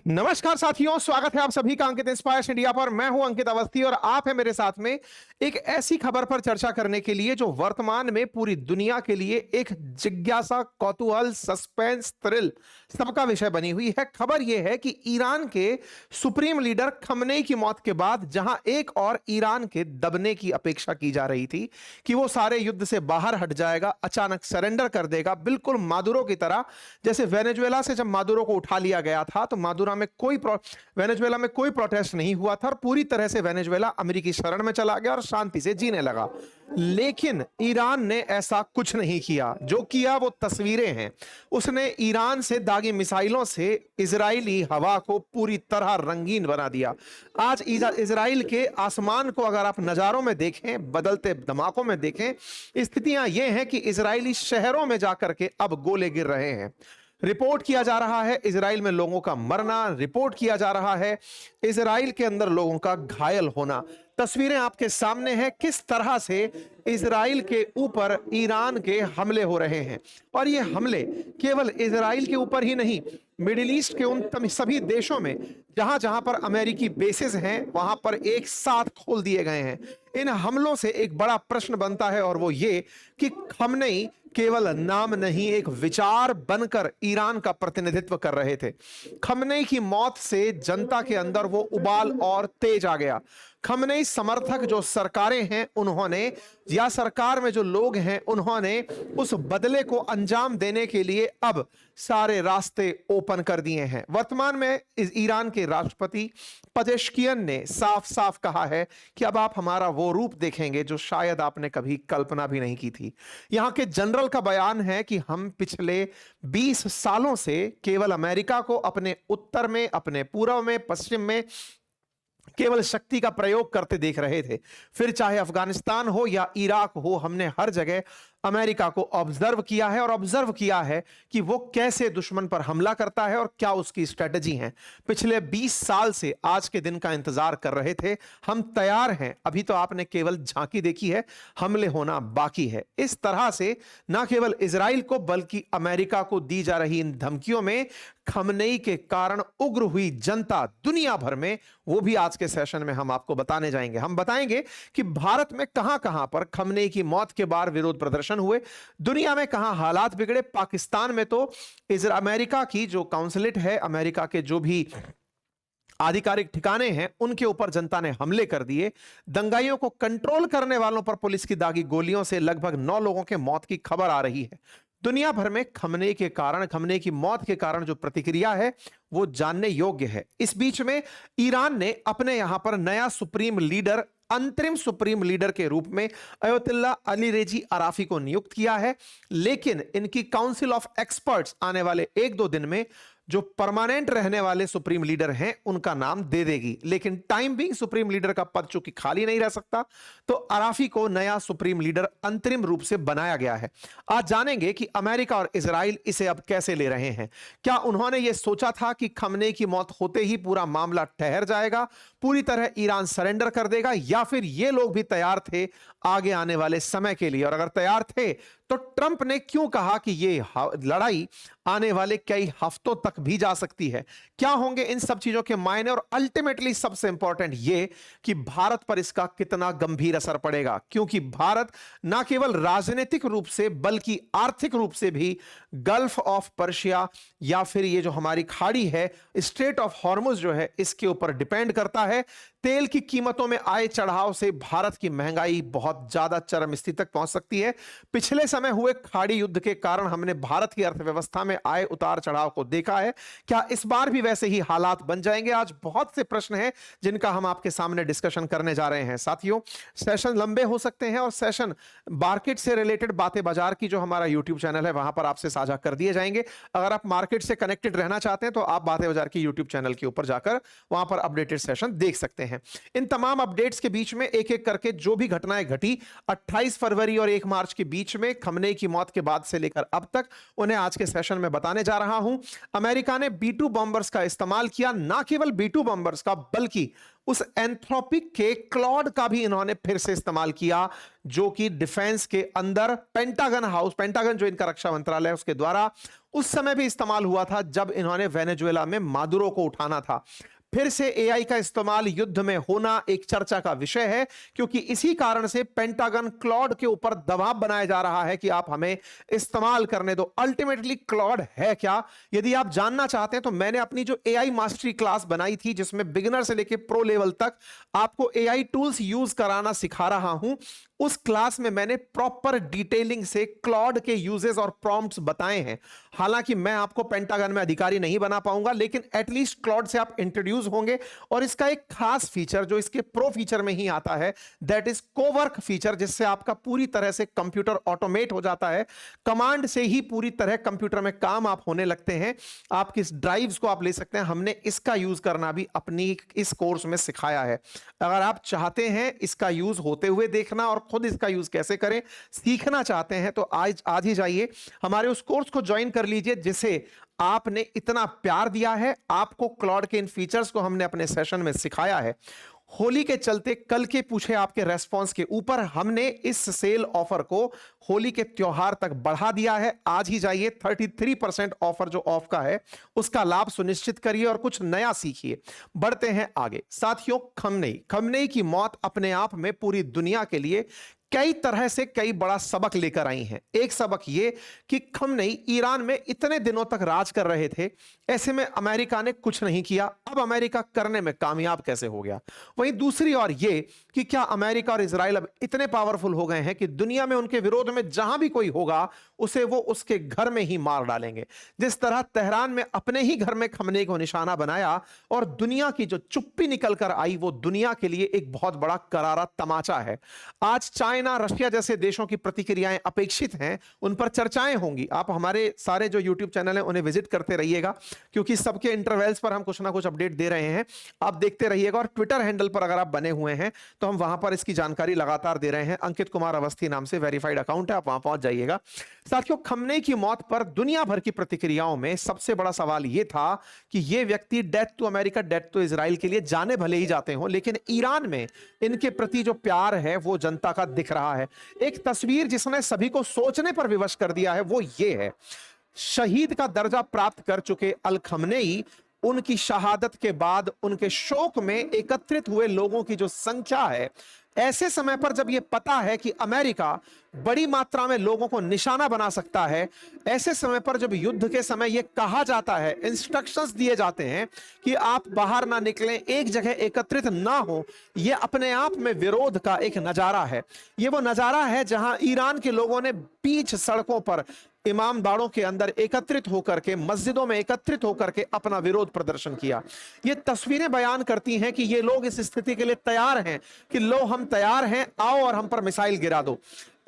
नमस्कार साथियों, स्वागत है आप सभी का अंकित इंस्पायर्स इंडिया पर। मैं हूं अंकित अवस्थी और आप हैं मेरे साथ में एक ऐसी खबर पर चर्चा करने के लिए जो वर्तमान में पूरी दुनिया के लिए एक जिज्ञासा, कौतूहल, सस्पेंस, थ्रिल सबका विषय बनी हुई है। खबर यह है कि ईरान के सुप्रीम लीडर खमनेई की मौत के बाद जहां एक और ईरान के दबने की अपेक्षा की जा रही थी कि वो सारे युद्ध से बाहर हट जाएगा, अचानक सरेंडर कर देगा, बिल्कुल मादुरो की तरह। जैसे वेनेजुएला से जब मादुरो को उठा लिया गया था तो वेनेजुएला में कोई प्रोटेस्ट नहीं हुआ था और पूरी तरह से वेनेजुएला अमेरिकी शरण में चला गया और शांति से जीने लगा। लेकिन ईरान ने ऐसा कुछ नहीं किया। जो किया वो तस्वीरें हैं। उसने ईरान से दागी मिसाइलों से इजरायली हवा को पूरी तरह रंगीन बना दिया। आज इजराइल के आसमान को अगर आप नजारों में देखें, बदलते धमाकों में देखें, स्थितियां ये हैं कि इजरायली शहरों में जाकर के अब गोले गिर रहे हैं। रिपोर्ट किया जा रहा है इजराइल में लोगों का मरना, रिपोर्ट किया जा रहा है इजराइल के अंदर लोगों का घायल होना। तस्वीरें आपके सामने हैं किस तरह से इजराइल के ऊपर ईरान के हमले हो रहे हैं। और ये हमले केवल इजराइल के ऊपर ही नहीं, मिडिल ईस्ट के उन सभी देशों में जहां जहां पर अमेरिकी बेसिस हैं वहां पर एक साथ खोल दिए गए हैं। इन हमलों से एक बड़ा प्रश्न बनता है और वो ये कि खमनेई केवल नाम नहीं, एक विचार बनकर ईरान का प्रतिनिधित्व कर रहे थे। खमनेई की मौत से जनता के अंदर वो उबाल और तेज आ गया। खमनेई समर्थक जो सरकारें हैं उन्होंने, या सरकार में जो लोग हैं उन्होंने उस बदले को अंजाम देने के लिए अब सारे रास्ते ओपन कर दिए हैं। वर्तमान में ईरान के राष्ट्रपति पजेश्कियन ने साफ साफ कहा है कि अब आप हमारा वो रूप देखेंगे जो शायद आपने कभी कल्पना भी नहीं की थी। यहां के जनरल का बयान है कि हम पिछले 20 सालों से केवल अमेरिका को अपने उत्तर में, अपने पूर्व में, पश्चिम में केवल शक्ति का प्रयोग करते देख रहे थे। फिर चाहे अफगानिस्तान हो या इराक हो, हमने हर जगह अमेरिका को ऑब्जर्व किया है और ऑब्जर्व किया है कि वो कैसे दुश्मन पर हमला करता है और क्या उसकी स्ट्रेटजी है। पिछले 20 साल से आज के दिन का इंतजार कर रहे थे। हम तैयार हैं। अभी तो आपने केवल झांकी देखी है, हमले होना बाकी है। इस तरह से ना केवल इजराइल को बल्कि अमेरिका को दी जा रही इन धमकियों में खमनेई के कारण उग्र हुई जनता दुनिया भर में, वो भी आज के सेशन में हम आपको बताने जाएंगे। हम बताएंगे कि भारत में कहां कहां पर खमनेई की मौत के बाद विरोध प्रदर्शन हुए, दुनिया में कहां हालात बिगड़े। पाकिस्तान में तो अमेरिका की जो काउंसिलेट है, अमेरिका के जो भी आधिकारिक ठिकाने हैं, उनके ऊपर जनता ने हमले कर दिए। दंगाइयों को कंट्रोल करने वालों पर पुलिस की दागी गोलियों से लगभग 9 लोगों के मौत की खबर आ रही है। दुनिया भर में खमनेई के कारण, खमनेई की मौत के कारण जो प्रतिक्रिया है वो जानने योग्य है। इस बीच में ईरान ने अपने यहां पर नया सुप्रीम लीडर, अंतरिम सुप्रीम लीडर के रूप में अयतुल्ला अली रेजी अराफी को नियुक्त किया है। लेकिन इनकी काउंसिल ऑफ एक्सपर्ट्स आने वाले 1-2 दिन में जो परमानेंट रहने वाले सुप्रीम लीडर हैं उनका नाम दे देगी। लेकिन टाइम बिंग सुप्रीम लीडर का पद चूंकि खाली नहीं रह सकता, तो अराफी को नया सुप्रीम लीडर अंतरिम रूप से बनाया गया है। आज जानेंगे कि अमेरिका और इजराइल इसे अब कैसे ले रहे हैं। क्या उन्होंने यह सोचा था कि खमनेई की मौत होते ही पूरा मामला ठहर जाएगा, पूरी तरह ईरान सरेंडर कर देगा, या फिर ये लोग भी तैयार थे आगे आने वाले समय के लिए? और अगर तैयार थे तो ट्रंप ने क्यों कहा कि ये लड़ाई आने वाले कई हफ्तों तक भी जा सकती है? क्या होंगे इन सब चीजों के मायने? और अल्टीमेटली सबसे इंपॉर्टेंट ये कि भारत पर इसका कितना गंभीर असर पड़ेगा, क्योंकि भारत ना केवल राजनीतिक रूप से बल्कि आर्थिक रूप से भी गल्फ ऑफ पर्शिया या फिर ये जो हमारी खाड़ी है, स्ट्रेट ऑफ हॉर्मुज जो है, इसके ऊपर डिपेंड करता है। तेल की कीमतों में आए चढ़ाव से भारत की महंगाई बहुत ज्यादा चरम स्थिति तक पहुंच सकती है। पिछले समय हुए खाड़ी युद्ध के कारण हमने भारत की अर्थव्यवस्था में आए उतार चढ़ाव को देखा है। क्या इस बार भी वैसे ही हालात बन जाएंगे? आज बहुत से प्रश्न हैं जिनका हम आपके सामने डिस्कशन करने जा रहे हैं। साथियों, सेशन लंबे हो सकते हैं और सेशन मार्केट से रिलेटेड बातें बाजार की जो हमारा यूट्यूब चैनल है वहां पर आपसे साझा कर दिए जाएंगे। अगर आप मार्केट से कनेक्टेड रहना चाहते हैं तो आप बातें बाजार की यूट्यूब चैनल के ऊपर जाकर वहां पर अपडेटेड सेशन देख सकते हैं। इन तमाम अपडेट्स के बीच में एक एक करके जो भी घटनाएं घटी 28 फरवरी और 1 मार्च के बीच में खमनेई की मौत के बाद से लेकर अब तक, उन्हें आज के सेशन में बताने जा रहा हूं। अमेरिका ने B2 बॉम्बर्स का इस्तेमाल किया, ना केवल B2 बॉम्बर्स का बल्कि उस एंथ्रोपिक के क्लॉड का भी इन्होंने फिर से इस्तेमाल किया, जो कि डिफेंस के अंदर पेंटागन हाउस, पेंटागन जो इनका रक्षा मंत्रालय है उसके द्वारा उस समय भी इस्तेमाल हुआ था जब इन्होंने वेनेजुएला में मादुरो को उठाना था। फिर से एआई का इस्तेमाल युद्ध में होना एक चर्चा का विषय है, क्योंकि इसी कारण से पेंटागन क्लॉड के ऊपर दबाव बनाया जा रहा है कि आप हमें इस्तेमाल करने दो। अल्टीमेटली क्लॉड है क्या? यदि आप जानना चाहते हैं तो मैंने अपनी जो एआई मास्टरी क्लास बनाई थी, जिसमें बिगिनर से लेकर प्रो लेवल तक आपको एआई टूल्स यूज कराना सिखा रहा हूं, उस क्लास में मैंने प्रॉपर डिटेलिंग से क्लॉड के यूजेस और प्रॉम्प्ट्स बताए हैं। हालांकि मैं आपको पेंटागन में अधिकारी नहीं बना पाऊंगा, लेकिन एटलीस्ट क्लॉड से आप इंट्रोड्यूस होंगे। और इसका एक खास फीचर जो इसके प्रो फीचर में ही आता है, दैट इज कोवर्क फीचर, जिससे आपका पूरी तरह से कंप्यूटर ऑटोमेट हो जाता है। कमांड से ही पूरी तरह कंप्यूटर में काम आप होने लगते हैं। आप किस ड्राइव्स को आप ले सकते हैं, हमने इसका यूज करना भी अपनी इस कोर्स में सिखाया है। अगर आप चाहते हैं इसका यूज होते हुए देखना और खुद इसका यूज कैसे करें सीखना चाहते हैं, तो आज ही जाइए हमारे उस कोर्स को ज्वाइन कर लीजिए जिसे आपने इतना प्यार दिया है। आपको क्लॉड के इन फीचर्स को हमने अपने सेशन में सिखाया है। होली के चलते कल के पूछे आपके रेस्पॉन्स के ऊपर हमने इस सेल ऑफर को होली के त्योहार तक बढ़ा दिया है। आज ही जाइए, 33% ऑफर जो ऑफ का है उसका लाभ सुनिश्चित करिए और कुछ नया सीखिए। बढ़ते हैं आगे। साथियों, खमनेई की मौत अपने आप में पूरी दुनिया के लिए कई तरह से कई बड़ा सबक लेकर आई हैं। एक सबक यह कि खमनेई ईरान में इतने दिनों तक राज कर रहे थे, ऐसे में अमेरिका ने कुछ नहीं किया। अब अमेरिका करने में कामयाब कैसे हो गया? वहीं दूसरी ओर यह कि क्या अमेरिका और इजराइल अब इतने पावरफुल हो गए हैं कि दुनिया में उनके विरोध में जहां भी कोई होगा उसे वो उसके घर में ही मार डालेंगे। जिस तरह तेहरान में अपने ही घर में खमनेई को निशाना बनाया और दुनिया की जो चुप्पी निकल कर आई, वो दुनिया के लिए एक बहुत बड़ा करारा तमाचा है। आज चाइना, रशिया जैसे देशों की प्रतिक्रियाएं अपेक्षित हैं, उन पर चर्चाएं होंगी। आप हमारे सारे जो यूट्यूब चैनल हैं उन्हें विजिट करते रहिएगा, क्योंकि सबके इंटरवल्स पर हम कुछ ना कुछ अपडेट दे रहे हैं। आप देखते रहिएगा। और ट्विटर हैंडल पर अगर आप बने हुए हैं तो हम वहां पर इसकी जानकारी लगातार दे रहे हैं। अंकित कुमार अवस्थी नाम से वेरीफाइड अकाउंट है, आप वहां पहुंच जाइएगा। साथियों, खमनेई की मौत पर दुनिया भर की प्रतिक्रियाओं में सबसे बड़ा सवाल यह था कि यह व्यक्ति death to America, death to Israel के लिए जाने भले ही जाते हो, लेकिन ईरान में इनके प्रति जो प्यार है वो जनता का दिख रहा है। एक तस्वीर जिसने सभी को सोचने पर विवश कर दिया है वो ये है। शहीद का दर्जा प्राप्त कर चुके अल खमनेई, उनकी शहादत के बाद उनके शोक में एकत्रित हुए लोगों की जो संख्या है, ऐसे समय पर जब यह पता है कि अमेरिका बड़ी मात्रा में लोगों को निशाना बना सकता है, ऐसे समय पर जब युद्ध के समय यह कहा जाता है, इंस्ट्रक्शंस दिए जाते हैं कि आप बाहर ना निकलें, एक जगह एकत्रित ना हो, यह अपने आप में विरोध का एक नजारा है। यह वो नजारा है जहां ईरान के लोगों ने बीच सड़कों पर, इमामबाड़ों के अंदर एकत्रित होकर के, मस्जिदों में एकत्रित होकर के अपना विरोध प्रदर्शन किया। ये तस्वीरें बयान करती हैं कि ये लोग इस स्थिति के लिए तैयार हैं कि लो, हम तैयार हैं, आओ और हम पर मिसाइल गिरा दो।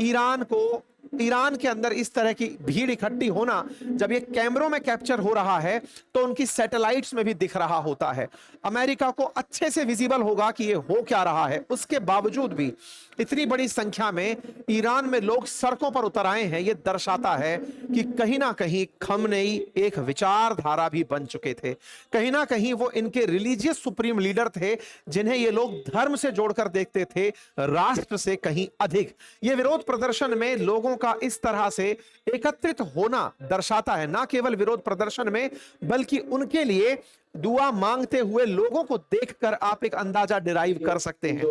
ईरान के अंदर इस तरह की भीड़ इकट्ठी होना जब ये कैमरों में कैप्चर हो रहा है तो उनकी सैटेलाइट्स में भी दिख रहा होता है। अमेरिका को अच्छे से विजिबल होगा कि ये हो क्या रहा है। उसके बावजूद भी इतनी बड़ी संख्या में ईरान में लोग सड़कों पर उतर आए हैं। ये दर्शाता है कि कहीं ना कहीं खमनेई एक विचारधारा भी बन चुके थे। कहीं ना कहीं वो इनके रिलीजियस सुप्रीम लीडर थे, जिन्हें ये लोग धर्म से जोड़कर देखते थे, राष्ट्र से कहीं अधिक। ये विरोध प्रदर्शन में लोगों का इस तरह से एकत्रित होना दर्शाता है, ना केवल विरोध प्रदर्शन में, बल्कि उनके लिए दुआ मांगते हुए लोगों को देखकर आप एक अंदाजा डिराइव कर सकते हैं।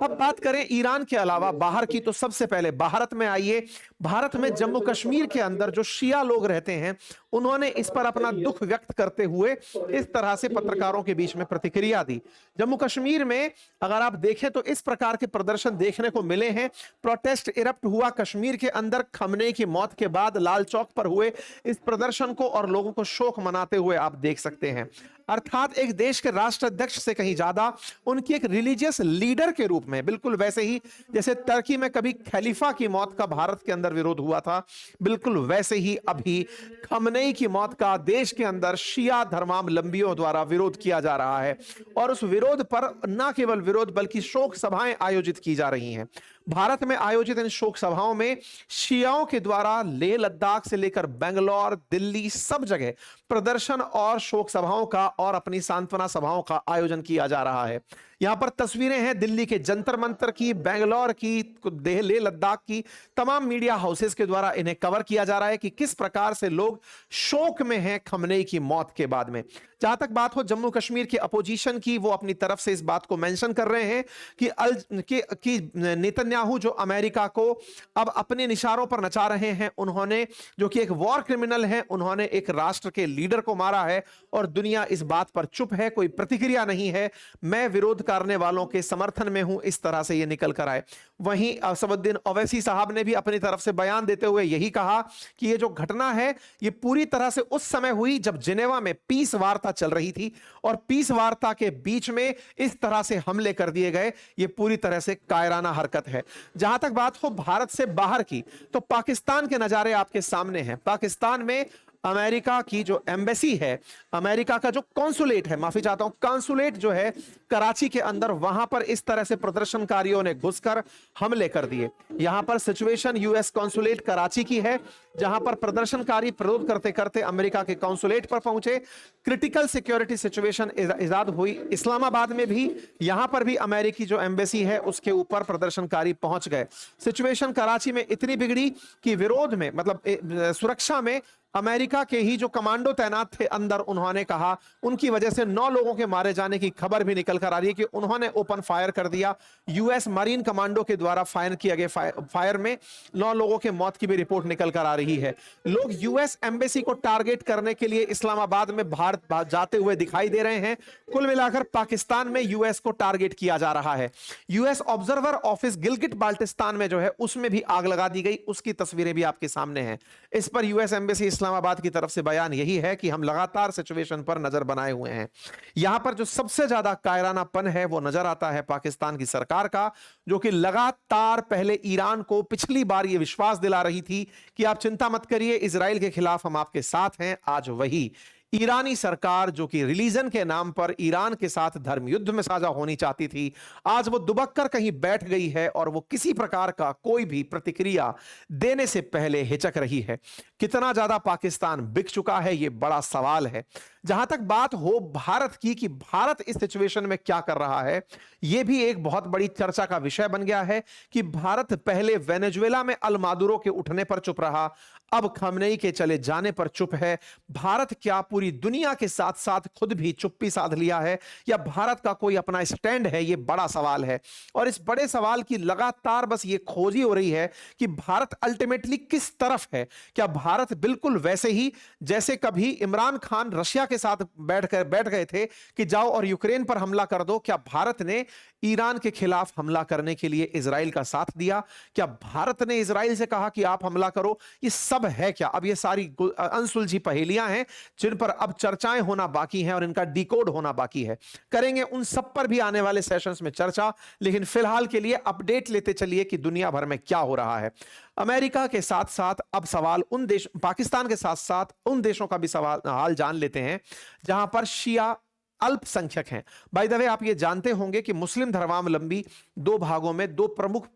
अब बात करें ईरान के अलावा बाहर की, तो सबसे पहले भारत में आइए। भारत में जम्मू कश्मीर के अंदर जो शिया लोग रहते हैं, उन्होंने इस पर अपना दुख व्यक्त करते हुए इस तरह से पत्रकारों के बीच में प्रतिक्रिया दी। जम्मू कश्मीर में अगर आप देखें तो इस प्रकार के प्रदर्शन देखने को मिले हैं। प्रोटेस्ट इरप्ट हुआ कश्मीर के अंदर खमनेई की मौत के बाद। लाल चौक पर हुए इस प्रदर्शन को और लोगों को शोक मनाते हुए आप देख सकते हैं। अर्थात एक देश के राष्ट्राध्यक्ष से कहीं ज्यादा उनकी एक रिलीजियस लीडर के रूप में, बिल्कुल वैसे ही जैसे तुर्की में कभी खलीफा की मौत का भारत के अंदर विरोध हुआ था, बिल्कुल वैसे ही अभी खमनेई की मौत का देश के अंदर शिया धर्मावलंबियों द्वारा विरोध किया जा रहा है। और उस विरोध पर न केवल विरोध बल्कि शोक सभाएं आयोजित की जा रही हैं। भारत में आयोजित इन शोक सभाओं में शियाओं के द्वारा लेह लद्दाख से लेकर बेंगलोर, दिल्ली, सब जगह प्रदर्शन और शोक सभाओं का और अपनी सांत्वना सभाओं का आयोजन किया जा रहा है। यहां पर तस्वीरें हैं दिल्ली के जंतर मंतर की, बेंगलोर की, लेह लद्दाख की। तमाम मीडिया हाउसेस के द्वारा इन्हें कवर किया जा रहा है कि किस प्रकार से लोग शोक में हैं खमनेई की मौत के बाद में। जहां तक बात हो जम्मू कश्मीर की अपोजिशन की, वो अपनी तरफ से इस बात को मेंशन कर रहे हैं कि नेतन्याहू जो अमेरिका को अब अपने निशानों पर नचा रहे हैं, उन्होंने जो कि एक वॉर क्रिमिनल है, उन्होंने एक राष्ट्र के लीडर को मारा है और दुनिया इस बात पर चुप है, कोई प्रतिक्रिया नहीं है। मैं विरोध करने वालों के समर्थन में हूं, इस तरह से ये निकल कर आए। वहीं असदुद्दीन ओवैसी साहब ने भी अपनी तरफ से बयान देते हुए यही कहा कि ये जो घटना है ये पूरी तरह से उस समय हुई जब जिनेवा में पीस वार्ता चल रही थी और पीस वार्ता के बीच में इस तरह से हमले कर दिए गए। ये पूरी तरह से कायराना हरकत है। जहां तक बात हो भारत से बाहर की, तो पाकिस्तान के नजारे आपके सामने हैं। पाकिस्तान में अमेरिका की जो एम्बेसी है, अमेरिका का जो कॉन्सुलेट है, माफी चाहता हूं, कॉन्सुलेट जो है कराची के अंदर, वहां पर इस तरह से प्रदर्शनकारियों ने घुसकर हमले कर दिए। यहां पर सिचुएशन यूएस कॉन्सुलेट कराची की है, जहां पर प्रदर्शनकारी विरोध करते करते अमेरिका के कॉन्सुलेट पर पहुंचे। क्रिटिकल सिक्योरिटी सिचुएशन इजाद हुई। इस्लामाबाद में भी, यहां पर भी अमेरिकी जो एम्बेसी है उसके ऊपर प्रदर्शनकारी पहुंच गए। सिचुएशन कराची में इतनी बिगड़ी कि विरोध में, मतलब सुरक्षा में अमेरिका के ही जो कमांडो तैनात थे अंदर, उन्होंने कहा उनकी वजह से 9 लोगों के मारे जाने की खबर भी निकल कर आ रही है कि उन्होंने ओपन फायर कर दिया। यूएस मरीन कमांडो के द्वारा फायर किए गए फायर में 9 लोगों के मौत की भी रिपोर्ट निकल कर आ रही है। लोग यूएस एम्बेसी को टारगेट करने के लिए इस्लामाबाद में भारत जाते हुए दिखाई दे रहे हैं। कुल मिलाकर पाकिस्तान में यूएस को टारगेट किया जा रहा है। US observer office Gilgit Baltistan में जो है उसमें भी आग लगा दी गई, उसकी तस्वीरें भी आपके सामने हैं। इस पर यूएस एम्बेसी इस्लामाबाद की तरफ से बयान यही है कि हम लगातार सिचुएशन पर नजर बनाए हुए हैं। यहां पर जो सबसे ज्यादा कायरानापन है वो नजर आता है पाकिस्तान की सरकार का, जो कि लगातार पहले ईरान को पिछली बार ये विश्वास दिला रही थी कि आप चिंता मत करिए, इजराइल के खिलाफ हम आपके साथ हैं। आज वही ईरानी सरकार जो कि रिलीजन के नाम पर ईरान के साथ धर्म युद्ध में साझा होनी चाहती थी, आज वो दुबक कर कहीं बैठ गई है और वो किसी प्रकार का कोई भी प्रतिक्रिया देने से पहले हिचक रही है। कितना ज्यादा पाकिस्तान बिक चुका है, ये बड़ा सवाल है। जहां तक बात हो भारत की कि भारत इस सिचुएशन में क्या कर रहा है, यह भी एक बहुत बड़ी चर्चा का विषय बन गया है कि भारत पहले वेनेजुएला में अल मादुरो के उठने पर चुप रहा, अब खमेनी के चले जाने पर चुप है। भारत क्या पूरी दुनिया के साथ साथ खुद भी चुप्पी साध लिया है, या भारत का कोई अपना स्टैंड है? यह बड़ा सवाल है और इस बड़े सवाल की लगातार बस ये खोज ही हो रही है कि भारत अल्टीमेटली किस तरफ है। क्या भारत बिल्कुल वैसे ही जैसे कभी इमरान खान रशिया के साथ बैठ गए थे कि जाओ और यूक्रेन पर हमला कर दो, क्या भारत ने ईरान के खिलाफ हमला करने के लिए इजराइल का साथ दिया? क्या भारत ने इजराइल से कहा कि आप हमला करो? ये सब है क्या? अब ये सारी अनसुलझी पहेलियां हैं जिन पर अब चर्चाएं होना बाकी हैं और इनका डिकोड होना बाकी है। करेंगे उन सब पर भी आने वाले सेशंस में चर्चा, लेकिन फिलहाल के लिए अपडेट लेते चलिए कि दुनिया भर में क्या हो रहा है। अमेरिका के साथ साथ अब सवाल उन देश, पाकिस्तान के साथ साथ उन देशों का भी सवाल हाल जान लेते हैं जहां पर शिया अल्पसंख्यक हैं। बाय द वे आप ये जानते होंगे कि मुस्लिम धर्मावलंबी दो भागों में, दो प्रमुख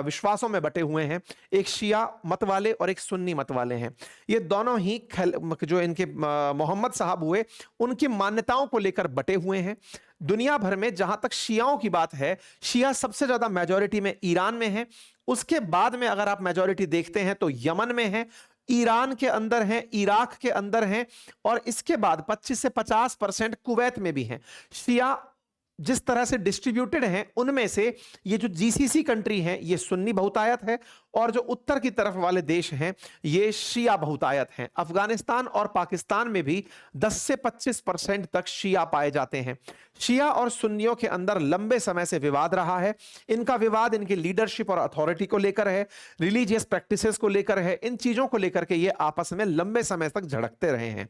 विश्वासों में बटे हुए हैं, एक शिया मत वाले और एक सुन्नी मत वाले हैं। ये दोनों ही जो इनके मोहम्मद साहब हुए उनकी मान्यताओं को लेकर बटे हुए हैं। दुनिया भर में जहां तक शियाओं की बात है, शिया सबसे ज्यादा मेजॉरिटी में ईरान में है। उसके बाद में अगर आप मेजॉरिटी देखते हैं तो यमन में है, ईरान के अंदर हैं, इराक के अंदर हैं और इसके बाद 25 से 50% कुवैत में भी हैं। शिया जिस तरह से डिस्ट्रीब्यूटेड हैं, उनमें से ये जो जीसीसी कंट्री हैं ये सुन्नी बहुतायत है और जो उत्तर की तरफ वाले देश हैं ये शिया बहुतायत हैं। अफगानिस्तान और पाकिस्तान में भी 10 से 25% तक शिया पाए जाते हैं। शिया और सुन्नियों के अंदर लंबे समय से विवाद रहा है। इनका विवाद इनकी लीडरशिप और अथॉरिटी को लेकर है, रिलीजियस प्रैक्टिसेस को लेकर है। इन चीजों को लेकर के ये आपस में लंबे समय तक झड़कते रहे हैं।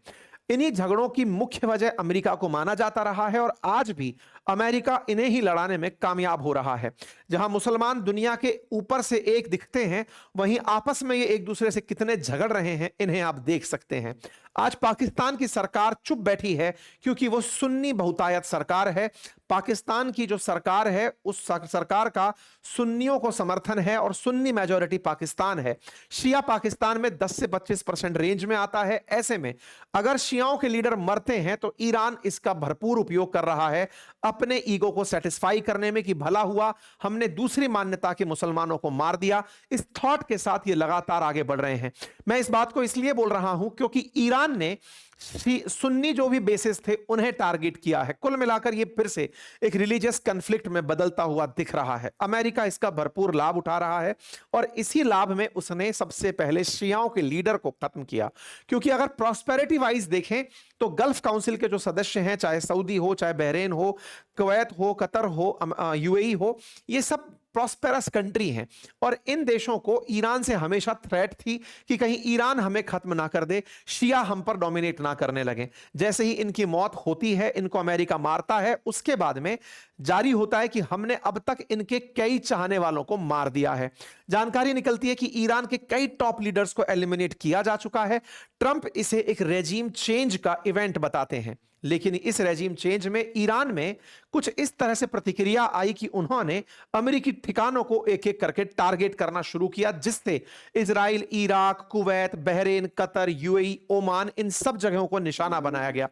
इन्हीं झगड़ों की मुख्य वजह अमेरिका को माना जाता रहा है और आज भी अमेरिका इन्हें ही लड़ाने में कामयाब हो रहा है। जहां मुसलमान दुनिया के ऊपर से एक दिखते हैं, वहीं आपस में ये एक दूसरे से कितने झगड़ रहे हैं इन्हें आप देख सकते हैं। आज पाकिस्तान की सरकार चुप बैठी है क्योंकि वो सुन्नी बहुतायत सरकार है। पाकिस्तान की जो सरकार है उस सरकार का सुन्नियों को समर्थन है और सुन्नी मेजॉरिटी पाकिस्तान है। शिया पाकिस्तान में 10 से 25% रेंज में आता है। ऐसे में अगर शियाओं के लीडर मरते हैं तो ईरान इसका भरपूर उपयोग कर रहा है अपने ईगो को सेटिस्फाई करने में कि भला हुआ हमने दूसरी मान्यता के मुसलमानों को मार दिया। इस थॉट के साथ ये लगातार आगे बढ़ रहे हैं। मैं इस बात को इसलिए बोल रहा हूं क्योंकि ईरान ने सुन्नी जो भी बेसिस थे उन्हें टारगेट किया है। कुल मिलाकर ये फिर से एक रिलीजियस कन्फ्लिक्ट में बदलता हुआ दिख रहा है। अमेरिका इसका भरपूर लाभ उठा रहा है और इसी लाभ में उसने सबसे पहले शियाओं के लीडर को खत्म किया। क्योंकि अगर प्रॉस्पेरिटी वाइज देखें तो गल्फ काउंसिल के जो सदस्य हैं, चाहे सऊदी हो, चाहे बहरीन हो, कुवैत हो, कतर हो, यूएई हो, ये सब प्रॉस्पेरस कंट्री हैं और इन देशों को ईरान से हमेशा थ्रेट थी कि कहीं ईरान हमें खत्म ना कर दे, शिया हम पर डोमिनेट ना करने लगे। जैसे ही इनकी मौत होती है, इनको अमेरिका मारता है, उसके बाद में जारी होता है कि हमने अब तक इनके कई चाहने वालों को मार दिया है। जानकारी निकलती है कि ईरान के कई टॉप लीडर्स को एलिमिनेट किया जा चुका है। ट्रंप इसे एक रेजिम चेंज का इवेंट बताते हैं, लेकिन इस रेजिम चेंज में ईरान में कुछ इस तरह से प्रतिक्रिया आई कि उन्होंने अमेरिकी ठिकानों को एक एक करके टारगेट करना शुरू किया, जिससे Israel, Iraq, Kuwait, Bahrain, Qatar, UAE, Oman, इन सब जगहों को निशाना बनाया गया।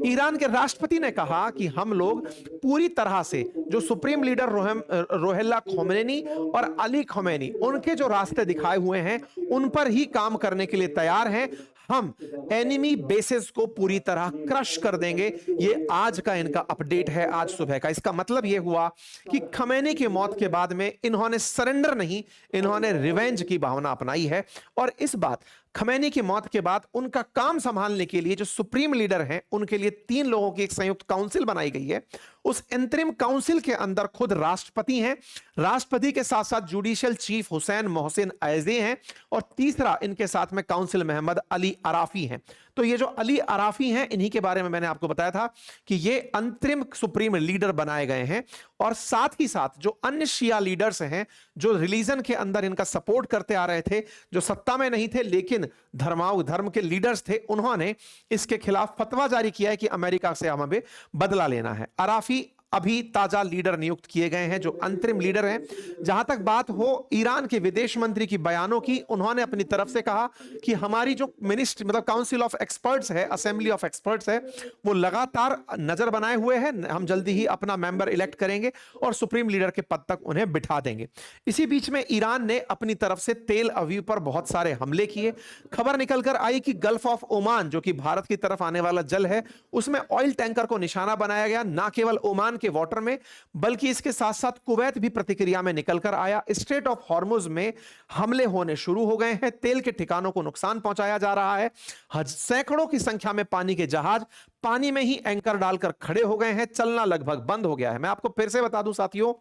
ईरान के राष्ट्रपति ने कहा कि हम लोग पूरी तरह से जो सुप्रीम लीडर रोहेल्ला खोमेनी और अली खोमेनी उनके जो रास्ते दिखाए हुए हैं उन पर ही काम करने के लिए तैयार हैं। हम एनिमी बेसिस को पूरी तरह क्रश कर देंगे। ये आज का इनका अपडेट है, आज सुबह का। इसका मतलब यह हुआ कि खमेनी की मौत के बाद में इन्होंने सरेंडर नहीं, इन्होंने रिवेंज की भावना अपनाई है। और इस बात खमेनी की मौत के बाद उनका काम संभालने के लिए जो सुप्रीम लीडर हैं उनके लिए 3 लोगों की एक संयुक्त काउंसिल बनाई गई है। उस इंतरिम काउंसिल के अंदर खुद राष्ट्रपति हैं, राष्ट्रपति के साथ साथ जुडिशियल चीफ हुसैन मोहसिन ऐज़ी हैं और तीसरा इनके साथ में काउंसिल मोहम्मद अली अराफी हैं। तो ये जो अली अराफी हैं, इन्हीं के बारे में मैंने आपको बताया था कि ये अंतरिम सुप्रीम लीडर बनाए गए हैं। और साथ ही साथ जो अन्य शिया लीडर्स हैं जो रिलीजन के अंदर इनका सपोर्ट करते आ रहे थे, जो सत्ता में नहीं थे लेकिन धर्म के लीडर्स थे, उन्होंने इसके खिलाफ फतवा जारी किया है कि अमेरिका से हमें बदला लेना है। अराफी अभी ताजा लीडर नियुक्त किए गए हैं, जो अंतरिम लीडर हैं। जहां तक बात हो ईरान के विदेश मंत्री की बयानों की, उन्होंने अपनी तरफ से कहा कि हमारी जो मिनिस्ट्री मतलब काउंसिल ऑफ एक्सपर्ट्स है, असेंबली ऑफ एक्सपर्ट्स है, वो लगातार नजर बनाए हुए हैं। हम जल्दी ही अपना मेंबर इलेक्ट करेंगे और सुप्रीम लीडर के पद तक उन्हें बिठा देंगे। इसी बीच में ईरान ने अपनी तरफ से तेल अवीव पर बहुत सारे हमले किए। खबर निकलकर आई कि गल्फ ऑफ ओमान, जो कि भारत की तरफ आने वाला जल है, उसमें ऑयल टैंकर को निशाना बनाया गया। ना केवल ओमान के वाटर में बल्कि इसके साथ साथ कुवैत भी प्रतिक्रिया में निकलकर आया। स्ट्रेट ऑफ हॉर्मुज में हमले होने शुरू हो गए हैं, तेल के ठिकानों को नुकसान पहुंचाया जा रहा है। सैकड़ों की संख्या में पानी के जहाज पानी में ही एंकर डालकर खड़े हो गए हैं, चलना लगभग बंद हो गया है। मैं आपको फिर से बता दूं साथियों,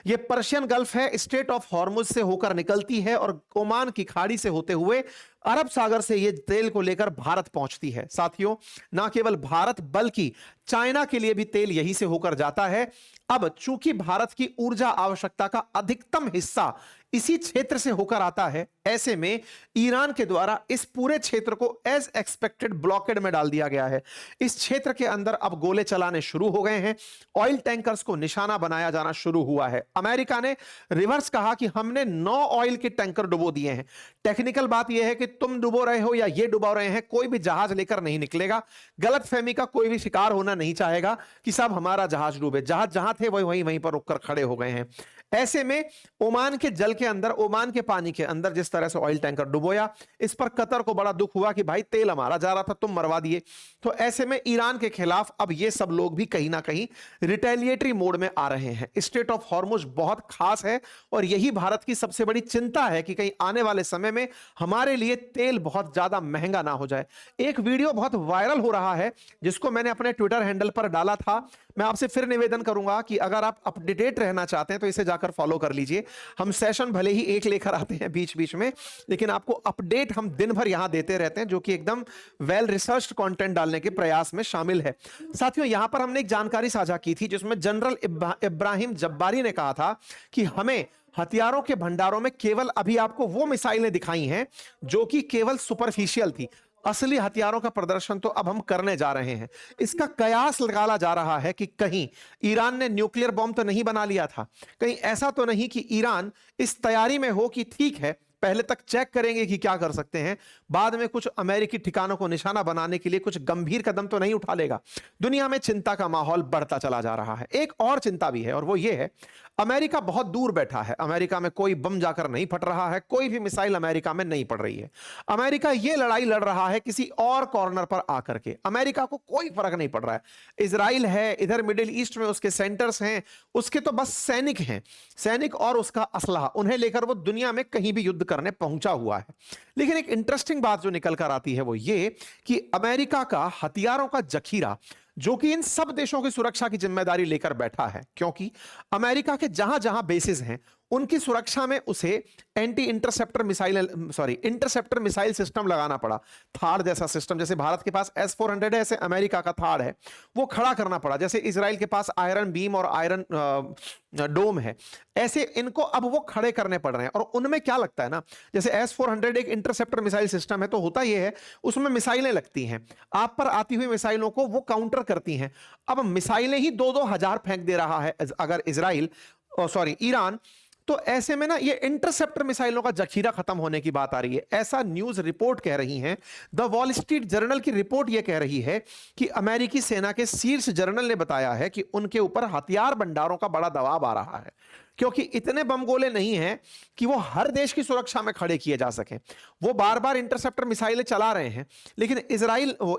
ये पर्शियन गल्फ है, स्ट्रेट ऑफ हॉर्मुज से होकर निकलती है और ओमान की खाड़ी से होते हुए अरब सागर से ये तेल को लेकर भारत पहुंचती है। साथियों, ना केवल भारत बल्कि चाइना के लिए भी तेल यहीं से होकर जाता है। अब चूंकि भारत की ऊर्जा आवश्यकता का अधिकतम हिस्सा इसी क्षेत्र से होकर आता है, ऐसे में ईरान के द्वारा इस पूरे क्षेत्र को एज एक्सपेक्टेड ब्लॉकेड में डाल दिया गया है। इस क्षेत्र के अंदर अब गोले चलाने शुरू हो गए हैं, ऑयल टैंकर्स को निशाना बनाया जाना शुरू हुआ है। अमेरिका ने रिवर्स कहा कि हमने 9 ऑयल के टैंकर डुबो दिए हैं। टेक्निकल बात यह है कि तुम डुबो रहे हो या ये डुबो रहे हैं, कोई भी जहाज लेकर नहीं निकलेगा। गलतफहमी का कोई भी शिकार होना नहीं चाहेगा कि साहब हमारा जहाज डूबे। जहाज जहां थे वहीं पर रुककर खड़े हो गए हैं। ऐसे में ओमान के जल के अंदर, ओमान के पानी के अंदर जिस तरह से ऑयल टैंकर डुबोया, इस पर कतर को बड़ा दुख हुआ कि भाई तेल हमारा जा रहा था, तुम मरवा दिए। तो ऐसे में ईरान के खिलाफ अब ये सब लोग भी कहीं ना कहीं रिटेलिएटरी मोड में आ रहे हैं। स्ट्रेट ऑफ हॉर्मुज बहुत खास है और यही भारत की सबसे बड़ी चिंता है कि कहीं आने वाले समय में हमारे लिए तेल बहुत ज्यादा महंगा ना हो जाए। एक वीडियो बहुत वायरल हो रहा है जिसको मैंने अपने ट्विटर हैंडल पर डाला था। मैं आपसे फिर निवेदन करूंगा कि अगर आप अपडेटेड रहना चाहते हैं तो इसे जाकर फॉलो कर लीजिए। हम सेशन भले ही एक लेकर आते हैं बीच बीच में, लेकिन आपको अपडेट हम दिन भर यहां देते रहते हैं, जो कि एकदम वेल रिसर्च्ड कंटेंट डालने के प्रयास में शामिल है। साथियों, यहां पर हमने एक जानकारी साझा की थी जिसमें जनरल इब्राहिम जब्बारी ने कहा था कि हमें हथियारों के भंडारों में केवल अभी आपको वो मिसाइलें दिखाई हैं जो कि केवल सुपरफिशियल थी। असली हथियारों का प्रदर्शन तो अब हम करने जा रहे हैं। इसका कयास लगाया जा रहा है कि कहीं ईरान ने न्यूक्लियर बॉम्ब तो नहीं बना लिया था, कहीं ऐसा तो नहीं कि ईरान इस तैयारी में हो कि ठीक है, पहले तक चेक करेंगे कि क्या कर सकते हैं, बाद में कुछ अमेरिकी ठिकानों को निशाना बनाने के लिए कुछ गंभीर कदम तो नहीं उठा लेगा। दुनिया में चिंता का माहौल बढ़ता चला जा रहा है। एक और चिंता भी है और वो ये है, अमेरिका बहुत दूर बैठा है। अमेरिका में कोई बम जाकर नहीं फट रहा है, कोई भी मिसाइल अमेरिका में नहीं पड़ रही है। अमेरिका ये लड़ाई लड़ रहा है किसी और कॉर्नर पर आकर के। अमेरिका को कोई फर्क नहीं पड़ रहा है। इजराइल है, इधर मिडिल ईस्ट में उसके सेंटर्स हैं, उसके तो बस सैनिक हैं, सैनिक और उसका असलहा, उन्हें लेकर वो दुनिया में कहीं भी युद्ध करने पहुंचा हुआ है। लेकिन एक इंटरेस्टिंग बात जो निकल कर आती है वो ये कि अमेरिका का हथियारों का जखीरा, जो कि इन सब देशों की सुरक्षा की जिम्मेदारी लेकर बैठा है, क्योंकि अमेरिका के जहां जहां बेसिस हैं उनकी सुरक्षा में उसे इंटरसेप्टर मिसाइल सिस्टम लगाना पड़ा। थाड़ जैसा सिस्टम, जैसे भारत के पास S-400 है, ऐसे अमेरिका का थाड़ है, वो खड़ा करना पड़ा। जैसे इजराइल के पास आयरन बीम और आयरन डोम है, ऐसे इनको अब वो खड़े करने पड़ रहे हैं। और उनमें क्या लगता है ना, जैसे S-400 एक इंटरसेप्टर मिसाइल सिस्टम है, तो होता यह है उसमें मिसाइलें लगती हैं, आप पर आती हुई मिसाइलों को वो काउंटर करती हैं। अब मिसाइलें ही 2-2 हजार फेंक दे रहा है अगर ईरान, तो ऐसे में ना ये इंटरसेप्टर मिसाइलों का जखीरा खत्म होने की बात आ रही है। ऐसा न्यूज रिपोर्ट कह रही हैं। द वॉल स्ट्रीट जर्नल की रिपोर्ट यह कह रही है कि अमेरिकी सेना के शीर्ष जनरल ने बताया है कि उनके ऊपर हथियार भंडारों का बड़ा दबाव आ रहा है, क्योंकि इतने बम गोले नहीं हैं कि वो हर देश की सुरक्षा में खड़े किए जा सके। वो बार बार इंटरसेप्टर मिसाइलें चला रहे हैं, लेकिन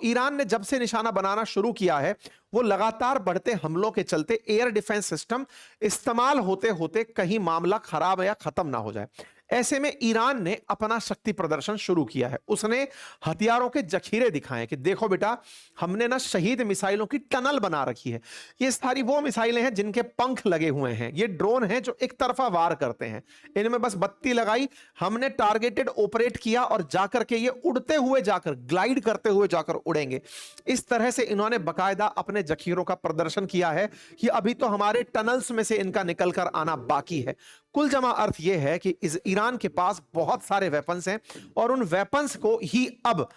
ईरान ने जब से निशाना बनाना शुरू किया है, वो लगातार बढ़ते हमलों के चलते एयर डिफेंस सिस्टम इस्तेमाल होते होते कहीं मामला खराब या खत्म ना हो जाए। ऐसे में ईरान ने अपना शक्ति प्रदर्शन शुरू किया है। उसने हथियारों के जखीरे दिखाए कि देखो बेटा, हमने ना शहीद मिसाइलों की टनल बना रखी है। ये सारी वो मिसाइलें हैं जिनके पंख लगे हुए हैं। ये ड्रोन हैं जो एक तरफा वार करते हैं, इनमें बस बत्ती लगाई, हमने टारगेटेड ऑपरेट किया और जाकर के ये उड़ते हुए जाकर, ग्लाइड करते हुए जाकर उड़ेंगे। इस तरह से इन्होंने बकायदा अपने जखीरों का प्रदर्शन किया है कि अभी तो हमारे टनल्स में से इनका निकलकर आना बाकी है। कुल जमा अर्थ यह है कि ईरान के पास बहुत सारे वेपन्स हैं और उन वेपन्स को ही अब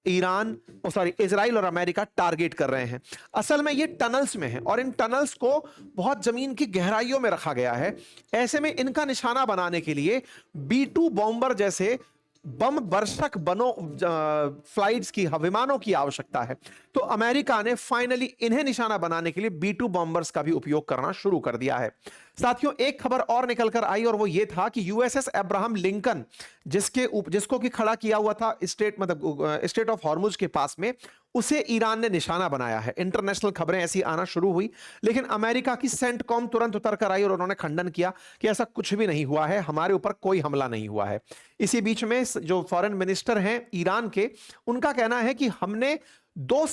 इजराइल और अमेरिका टारगेट कर रहे हैं। असल में ये टनल्स में है और इन टनल्स को बहुत जमीन की गहराइयों में रखा गया है। ऐसे में इनका निशाना बनाने के लिए B-2 बॉम्बर जैसे बम वर्षक फ्लाइट्स की, विमानों की आवश्यकता है। तो अमेरिका ने फाइनली इन्हें निशाना बनाने के लिए B-2 बॉम्बर्स का भी उपयोग करना शुरू कर दिया है। साथियों, एक खबर और निकलकर आई और वो ये था कि USS अब्राहम लिंकन, जिसको कि खड़ा किया हुआ था स्टेट ऑफ हॉर्मुज के पास में, उसे ईरान ने निशाना बनाया है। इंटरनेशनल खबरें ऐसी आना शुरू हुई, लेकिन अमेरिका की सेंटकॉम तुरंत उतर कर आई और उन्होंने खंडन किया कि ऐसा कुछ भी नहीं हुआ है, हमारे ऊपर कोई हमला नहीं हुआ है। इसी बीच में जो फॉरेन मिनिस्टर हैं ईरान के, उनका कहना है कि हमने 20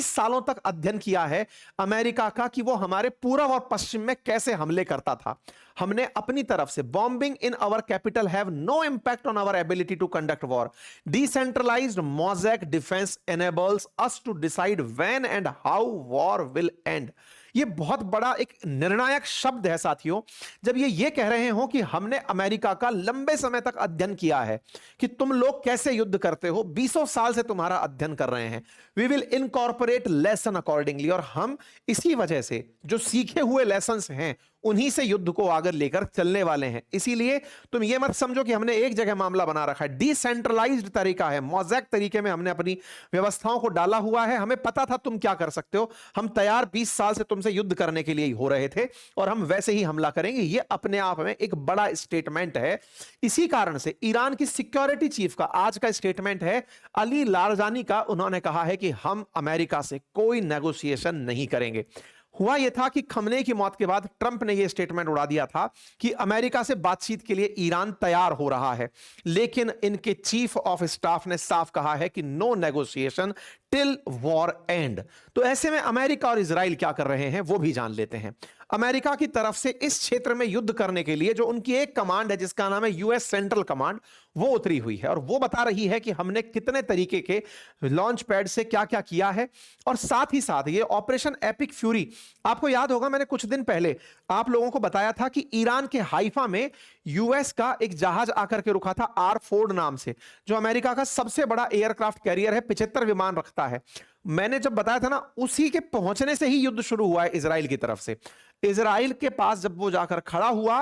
सालों तक अध्ययन किया है अमेरिका का कि वो हमारे पूर्व और पश्चिम में कैसे हमले करता था। हमने अपनी तरफ से bombing in our capital have no impact on our ability to conduct war. Decentralised mosaic defence enables us to decide when and how war will end। ये बहुत बड़ा एक निर्णायक शब्द है साथियों, जब ये कह रहे हो कि हमने अमेरिका का लंबे समय तक अध्ययन किया है कि तुम लोग कैसे युद्ध करते हो, 20 साल से तुम्हारा अध्ययन कर रहे हैं। We will incorporate lesson accordingly, और हम इसी वजह से जो सीखे हुए लेसन्स हैं उन्हीं से युद्ध को आगे लेकर चलने वाले हैं। इसीलिए तुम ये मत समझो कि हमने एक जगह मामला बना रखा है। डिसेंट्रलाइज्ड तरीका है, मोज़ैक तरीके में हमने अपनी व्यवस्थाओं को डाला हुआ है। हमें पता था तुम क्या कर सकते हो, हम तैयार 20 साल से तुमसे युद्ध करने के लिए ही हो रहे थे और हम वैसे ही हमला करेंगे। ये अपने आप में एक बड़ा स्टेटमेंट है। इसी कारण से ईरान की सिक्योरिटी चीफ का आज का स्टेटमेंट है, अली लारजानी का। उन्होंने कहा है कि हम अमेरिका से कोई नेगोशिएशन नहीं करेंगे। हुआ यह था कि खमने की मौत के बाद ट्रंप ने यह स्टेटमेंट उड़ा दिया था कि अमेरिका से बातचीत के लिए ईरान तैयार हो रहा है, लेकिन इनके चीफ ऑफ स्टाफ ने साफ कहा है कि no negotiation till war end. तो ऐसे में अमेरिका और इजराइल क्या कर रहे हैं वो भी जान लेते हैं। अमेरिका की तरफ से इस क्षेत्र में युद्ध करने के लिए जो उनकी एक कमांड है जिसका नाम है यूएस सेंट्रल कमांड, वो उतरी हुई है और वो बता रही है कि हमने कितने तरीके के लॉन्च पैड से क्या क्या किया है। और साथ ही साथ ये ऑपरेशन एपिक फ्यूरी, आपको याद होगा मैंने कुछ दिन पहले आप लोगों को बताया था कि ईरान के हाइफा में यूएस का एक जहाज आकर के रुका था आर फोर्ड नाम से, जो अमेरिका का सबसे बड़ा एयरक्राफ्ट कैरियर है, 75 विमान रखता है। मैंने जब बताया था ना, उसी के पहुंचने से ही युद्ध शुरू हुआ है इजराइल की तरफ से। इजराइल के पास जब वो जाकर खड़ा हुआ,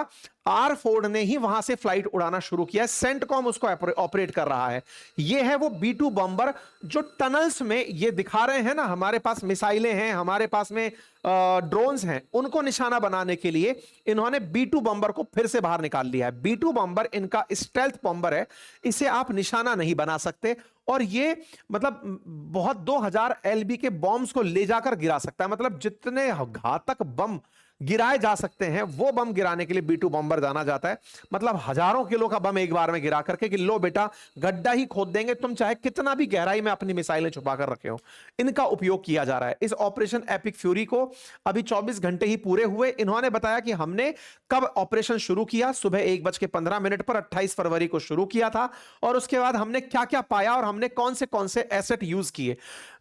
आर फोर्ड ने ही वहां से फ्लाइट उड़ाना शुरू किया। सेंटकॉम उसको ऑपरेट कर रहा है। ये है वो B2 बॉम्बर जो टनल्स में ये दिखा रहे हैं ना, हमारे पास मिसाइलें हैं, हमारे पास में ड्रोन्स हैं, उनको निशाना बनाने के लिए इन्होंने B2 बॉम्बर को फिर से बाहर निकाल लिया है। B2 बॉम्बर इनका स्टेल्थ बॉम्बर है, इसे आप निशाना नहीं बना सकते और ये मतलब बहुत 2000 LB के बॉम्ब्स को ले जाकर गिरा सकता है। मतलब जितने घातक बम गिराए जा सकते हैं वो बम गिराने के लिए B2 बॉम्बर जाना जाता है। मतलब हजारों किलो का बम एक बार में गिरा करके कि लो बेटा गड्ढा ही खोद देंगे, तुम चाहे कितना भी गहराई में अपनी मिसाइलें छुपा कर रखे हो। इनका उपयोग किया जा रहा है। इस ऑपरेशन एपिक फ्यूरी को अभी 24 घंटे ही पूरे हुए। इन्होंने बताया कि हमने कब ऑपरेशन शुरू किया, सुबह 1:15 पर 28 फरवरी को शुरू किया था और उसके बाद हमने क्या क्या पाया और हमने कौन से एसेट यूज किए।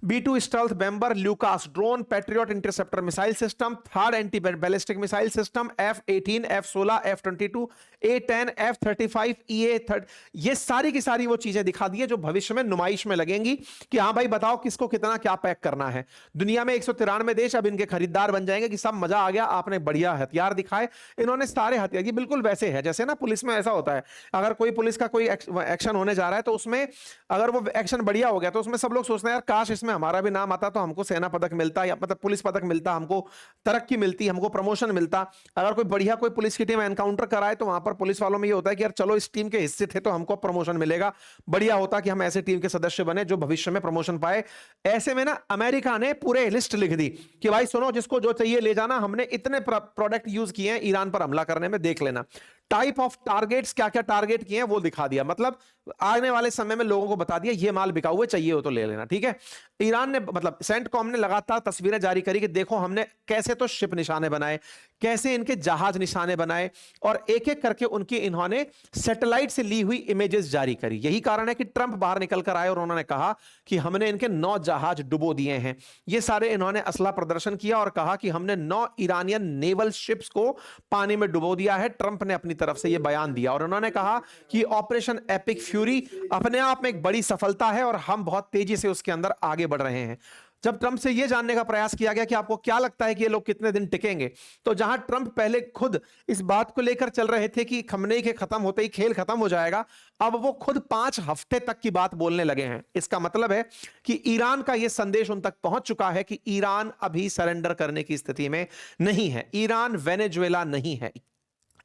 B2 stealth bomber, Lucas drone, patriot interceptor missile system, third anti ballistic missile system, F-18, F-16, F-22, A-10, F-35, EA-30, ये सारी की सारी वो चीजें दिखा दी है जो भविष्य में नुमाइश में लगेंगी कि हाँ भाई बताओ किसको कितना क्या पैक करना है। दुनिया में 193 देश अब इनके खरीदार बन जाएंगे कि सब मजा आ गया, आपने बढ़िया हथियार दिखाए। इन्होंने सारे हथियार, ये बिल्कुल वैसे है जैसे ना पुलिस में ऐसा होता है, अगर कोई पुलिस का कोई एक्शन होने जा रहा है तो उसमें अगर वो एक्शन बढ़िया हो गया तो उसमें सब लोग सोचते हैं यार काश इसमें हमारा भी नाम आता तो हमको सेना पदक मिलता या मतलब पुलिस पदक मिलता, हमको तरक्की मिलती, हमको प्रमोशन मिलता। अगर कोई बढ़िया कोई पुलिस की टीम एनकाउंटर कराए तो वहां पर पुलिस वालों में ये होता है कि यार चलो इस टीम के हिस्से थे तो हमको प्रमोशन मिलेगा, बढ़िया होता कि हम ऐसे टीम के सदस्य बने जो भविष्य में प्रमोशन पाए। ऐसे में ना अमेरिका ने पूरे लिस्ट लिख दी कि भाई सुनो जिसको जो चाहिए ले जाना, हमने इतने प्रोडक्ट यूज किए हैं ईरान पर हमला करने में, देख लेना। टाइप ऑफ टारगेट्स, क्या क्या टारगेट किए हैं वो दिखा दिया, मतलब आने वाले समय में लोगों को बता दिया ये माल बिका हुआ चाहिए हो तो ले लेना, ठीक है। ईरान ने मतलब सेंटकॉम ने लगातार तस्वीरें जारी करी कि देखो हमने कैसे तो शिप निशाने बनाए, कैसे इनके जहाज निशाने बनाए और एक एक करके उनकी इन्होंने सैटेलाइट से ली हुई इमेजेस जारी करी। यही कारण है कि ट्रंप बाहर निकल कर आए और उन्होंने कहा कि हमने इनके 9 जहाज डुबो दिए हैं। ये सारे इन्होंने असला प्रदर्शन किया और कहा कि हमने 9 ईरानियन नेवल शिप्स को पानी में डुबो दिया है। ट्रंप ने अपनी तरफ से यह बयान दिया और उन्होंने कहा कि ऑपरेशन एपिक फ्यूरी अपने आप में एक बड़ी सफलता है और हम बहुत तेजी से उसके अंदर आगे बढ़ रहे हैं। जब ट्रंप से यह जानने का प्रयास किया गया कि आपको क्या लगता है कि ये लोग कितने दिन टिकेंगे, तो जहां ट्रंप पहले खुद इस बात को लेकर चल रहे थे कि खमनेई के खत्म होते ही खेल खत्म हो जाएगा, अब वो खुद 5 हफ्ते तक की बात बोलने लगे हैं। इसका मतलब है कि ईरान का यह संदेश उन तक पहुंच चुका है कि ईरान अभी सरेंडर करने की स्थिति में नहीं है। ईरान वेनेजुएला नहीं है।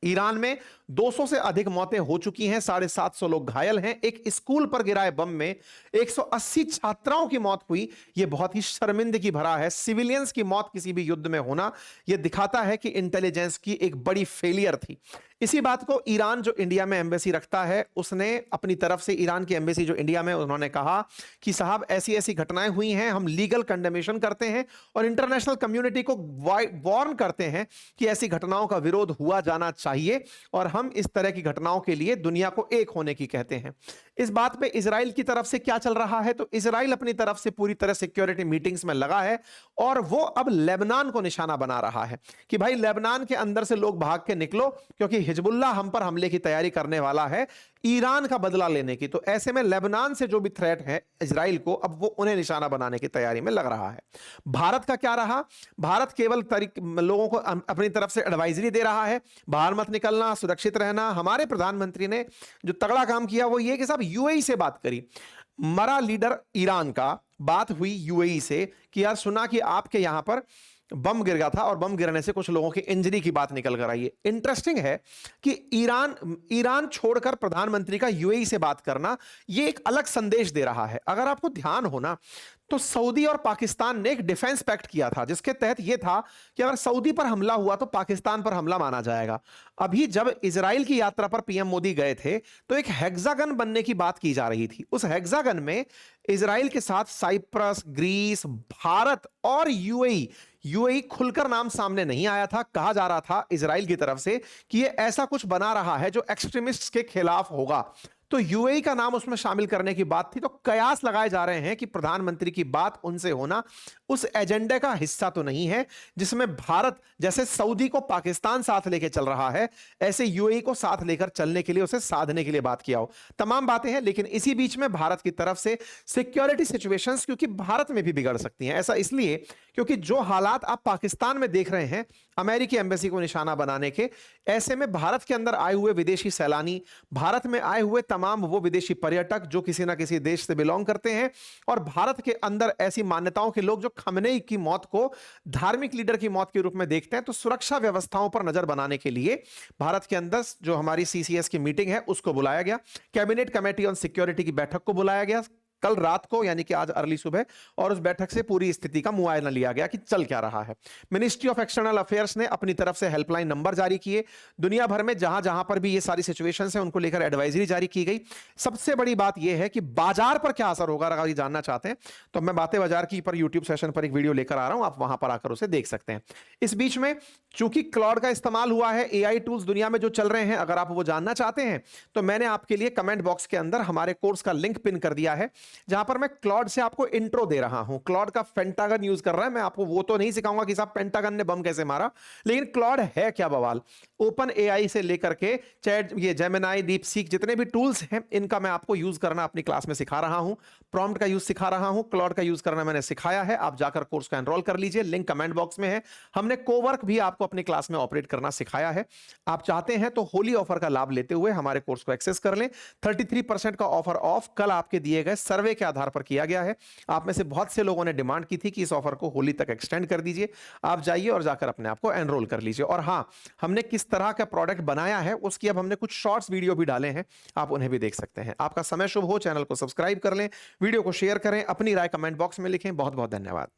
ईरान में 200 से अधिक मौतें हो चुकी हैं, 750 लोग घायल हैं। एक स्कूल पर गिराए बम में 180 छात्राओं की मौत हुई। यह बहुत ही शर्मिंदगी भरा है। सिविलियंस की मौत किसी भी युद्ध में होना यह दिखाता है कि इंटेलिजेंस की एक बड़ी फेलियर थी। इसी बात को ईरान जो इंडिया में एम्बेसी रखता है उसने अपनी तरफ से, ईरान की एम्बेसी जो इंडिया में, उन्होंने कहा कि साहब ऐसी ऐसी घटनाएं हुई हैं, हम लीगल कंडेमेशन करते हैं और इंटरनेशनल कम्युनिटी को वार्न करते हैं कि ऐसी घटनाओं का विरोध हुआ जाना चाहिए और हम इस तरह की घटनाओं के लिए दुनिया को एक होने की कहते हैं। इस बात पे इजराइल की तरफ से क्या चल रहा है, तो इजराइल अपनी तरफ से पूरी तरह सिक्योरिटी मीटिंग्स में लगा है और वो अब लेबनान को निशाना बना रहा है कि भाई लेबनान के अंदर से लोग भाग के निकलो क्योंकि हिजबुल्लाह हम पर हमले की तैयारी करने वाला है ईरान का बदला लेने की। तो ऐसे में लेबनान से जो भी थ्रेट है इजराइल को, अब वो उन्हें निशाना बनाने की तैयारी में लग रहा है। भारत का क्या रहा? भारत केवल लोगों को अपनी तरफ से एडवाइजरी दे रहा है, बाहर मत निकलना, सुरक्षित रहना। हमारे प्रधानमंत्री ने जो तगड़ा काम किया वो ये कि साहब यूएई से बात करी। मरा लीडर ईरान का बात हुई यूएई से कि यार सुना कि आपके यहां पर बम गिर गया था और बम गिरने से कुछ लोगों की इंजरी की बात निकल कर आई है। इंटरेस्टिंग है कि ईरान छोड़कर प्रधानमंत्री का यूएई से बात करना ये एक अलग संदेश दे रहा है। अगर आपको ध्यान हो ना तो सऊदी और पाकिस्तान ने एक डिफेंस पैक्ट किया था जिसके तहत यह था कि अगर सऊदी पर हमला हुआ तो पाकिस्तान पर हमला माना जाएगा। अभी जब इजराइल की यात्रा पर पीएम मोदी गए थे तो एक हेक्सागन बनने की बात की जा रही थी। उस हेक्सागन में इजराइल के साथ साइप्रस, ग्रीस, भारत और यूएई खुलकर नाम सामने नहीं आया था। कहा जा रहा था इजराइल की तरफ से कि यह ऐसा कुछ बना रहा है जो एक्सट्रीमिस्ट्स के खिलाफ होगा, तो यूएई का नाम उसमें शामिल करने की बात थी। तो कयास लगाए जा रहे हैं कि प्रधानमंत्री की बात उनसे होना उस एजेंडे का हिस्सा तो नहीं है जिसमें भारत जैसे सऊदी को पाकिस्तान साथ लेकर चल रहा है, ऐसे यूएई को साथ लेकर चलने के लिए, उसे साधने के लिए बात किया हो। तमाम बातें हैं, लेकिन इसी बीच में भारत की तरफ से सिक्योरिटी सिचुएशंस क्योंकि भारत में भी बिगड़ सकती हैं। ऐसा इसलिए क्योंकि जो हालात आप पाकिस्तान में देख रहे हैं अमेरिकी एम्बेसी को निशाना बनाने के, ऐसे में भारत के अंदर आए हुए विदेशी सैलानी, भारत में आए हुए तमाम वो विदेशी पर्यटक जो किसी ना किसी देश से बिलोंग करते हैं, और भारत के अंदर ऐसी मान्यताओं के लोग जो खमनेई की मौत को धार्मिक लीडर की मौत के रूप में देखते हैं, तो सुरक्षा व्यवस्थाओं पर नजर बनाने के लिए भारत के अंदर जो हमारी सीसीएस की मीटिंग है उसको बुलाया गया। कैबिनेट कमेटी ऑन सिक्योरिटी की बैठक को बुलाया गया कल रात को, यानी कि आज अर्ली सुबह, और उस बैठक से पूरी स्थिति का मुआयना लिया गया कि चल क्या रहा है। मिनिस्ट्री ऑफ एक्सटर्नल अफेयर्स ने अपनी तरफ से हेल्पलाइन नंबर जारी किए। दुनिया भर में जहां जहां पर भी ये सारी सिचुएशंस हैं उनको लेकर एडवाइजरी जारी की गई। सबसे बड़ी बात यह है कि बाजार पर क्या असर होगा, अगर ये जानना चाहते हैं तो मैं बातें बाजार की पर यूट्यूब सेशन पर एक वीडियो लेकर आ रहा हूं, आप वहां पर आकर उसे देख सकते हैं। इस बीच में चूंकि क्लॉड का इस्तेमाल हुआ है, एआई टूल्स दुनिया में जो चल रहे हैं, अगर आप वो जानना चाहते हैं तो मैंने आपके लिए कमेंट बॉक्स के अंदर हमारे कोर्स का लिंक पिन कर दिया है, जहां पर मैं क्लॉड से आपको इंट्रो दे रहा हूं। क्लॉड का पेंटागन यूज कर रहा है, मैं आपको वो तो नहीं सिखाऊंगा कि साहब पेंटागन ने बम कैसे मारा, लेकिन क्लॉड है क्या बवाल। ओपन एआई से लेकर के चैट, ये जेमिनाई, डीप सीक, जितने भी टूल्स हैं इनका मैं आपको यूज करना अपनी क्लास में सिखा रहा हूं। प्रॉम्प्ट का यूज सिखा रहा हूं, क्लॉड का यूज करना मैंने सिखाया है। आप जाकर कोर्स का एनरोल कर लीजिए, लिंक कमेंट बॉक्स में है। हमने कोवर्क भी आपको अपनी क्लास में ऑपरेट करना सिखाया है। आप चाहते हैं तो होली ऑफर का लाभ लेते हुए हमारे कोर्स को एक्सेस कर लें। 33% का ऑफर ऑफ कल आपके दिए गए सर्वे के आधार पर किया गया है। आप में से बहुत से लोगों ने डिमांड की थी कि इस ऑफर को होली तक एक्सटेंड कर दीजिए। आप जाइए और जाकर अपने आप को एनरोल कर लीजिए। और हां, हमने किस तरह का प्रोडक्ट बनाया है उसकी अब हमने कुछ शॉर्ट्स वीडियो भी डाले हैं, आप उन्हें भी देख सकते हैं। आपका समय शुभ हो, चैनल को सब्सक्राइब कर लें, वीडियो को शेयर करें, अपनी राय कमेंट बॉक्स में लिखें। बहुत बहुत धन्यवाद।